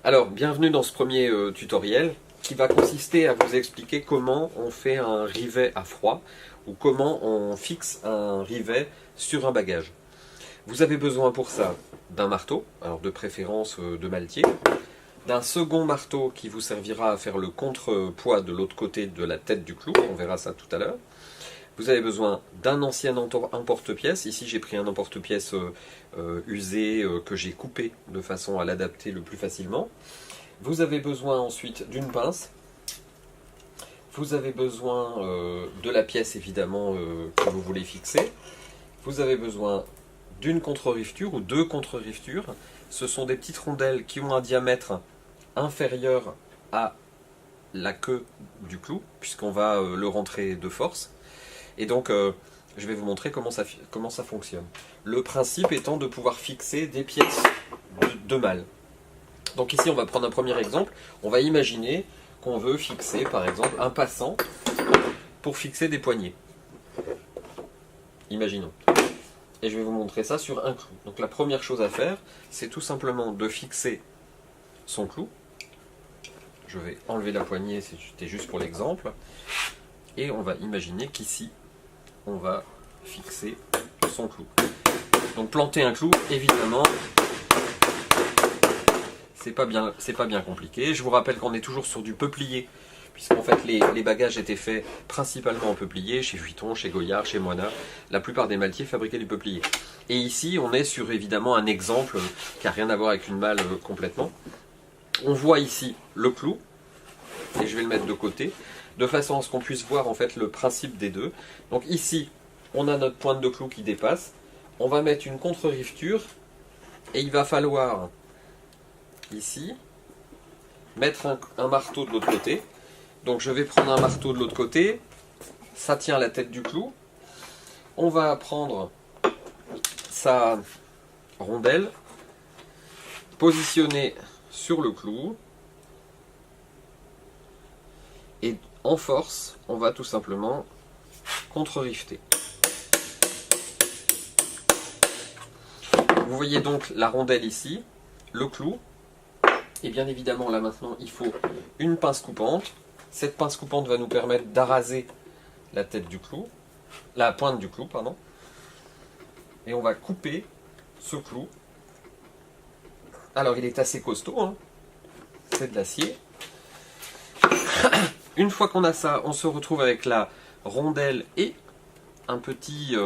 Alors, bienvenue dans ce premier tutoriel qui va consister à vous expliquer comment on fait un rivet à froid ou comment on fixe un rivet sur un bagage. Vous avez besoin pour ça d'un marteau, alors de préférence de maltier, d'un second marteau qui vous servira à faire le contrepoids de l'autre côté de la tête du clou, on verra ça tout à l'heure. Vous avez besoin d'un ancien emporte-pièce. Ici, j'ai pris un emporte-pièce usé que j'ai coupé de façon à l'adapter le plus facilement. Vous avez besoin ensuite d'une pince. Vous avez besoin de la pièce évidemment que vous voulez fixer. Vous avez besoin d'une contre-rifture ou deux contre-riftures. Ce sont des petites rondelles qui ont un diamètre inférieur à la queue du clou, puisqu'on va le rentrer de force. Et donc, je vais vous montrer comment ça fonctionne. Le principe étant de pouvoir fixer des pièces de malle. Donc ici, on va prendre un premier exemple. On va imaginer qu'on veut fixer, par exemple, un passant pour fixer des poignées. Imaginons. Et je vais vous montrer ça sur un clou. Donc la première chose à faire, c'est tout simplement de fixer son clou. Je vais enlever la poignée, c'était juste pour l'exemple. Et on va imaginer qu'ici, on va fixer son clou. Donc planter un clou, évidemment, c'est pas bien compliqué. Je vous rappelle qu'on est toujours sur du peuplier, puisqu'en fait les bagages étaient faits principalement en peuplier, chez Vuitton, chez Goyard, chez Moina. La plupart des maltiers fabriquaient du peuplier. Et ici, on est sur évidemment un exemple qui n'a rien à voir avec une malle complètement. On voit ici le clou, et je vais le mettre de côté, de façon à ce qu'on puisse voir en fait le principe des deux. Donc ici, on a notre pointe de clou qui dépasse. On va mettre une contre-rifture et il va falloir ici mettre un marteau de l'autre côté. Donc je vais prendre un marteau de l'autre côté, ça tient la tête du clou. On va prendre sa rondelle, positionner sur le clou. Et en force, on va tout simplement contre-rifter. Vous voyez donc la rondelle ici, le clou. Et bien évidemment, là maintenant, il faut une pince coupante. Cette pince coupante va nous permettre d'araser la tête du clou, la pointe du clou, pardon. Et on va couper ce clou. Alors, il est assez costaud, hein. C'est de l'acier. Une fois qu'on a ça, on se retrouve avec la rondelle et un petit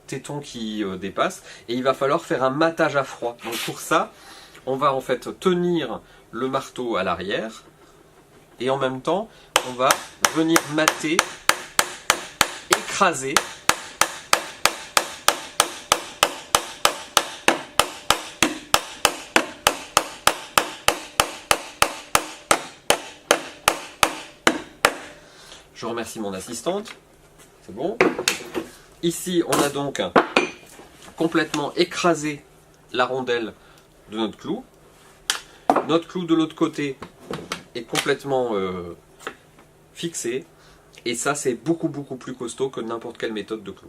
téton qui dépasse. Et il va falloir faire un matage à froid. Donc pour ça, on va en fait tenir le marteau à l'arrière. Et en même temps, on va venir mater, écraser. Je remercie mon assistante, c'est bon. Ici, on a donc complètement écrasé la rondelle de notre clou. Notre clou de l'autre côté est complètement fixé. Et ça, c'est beaucoup plus costaud que n'importe quelle méthode de clou.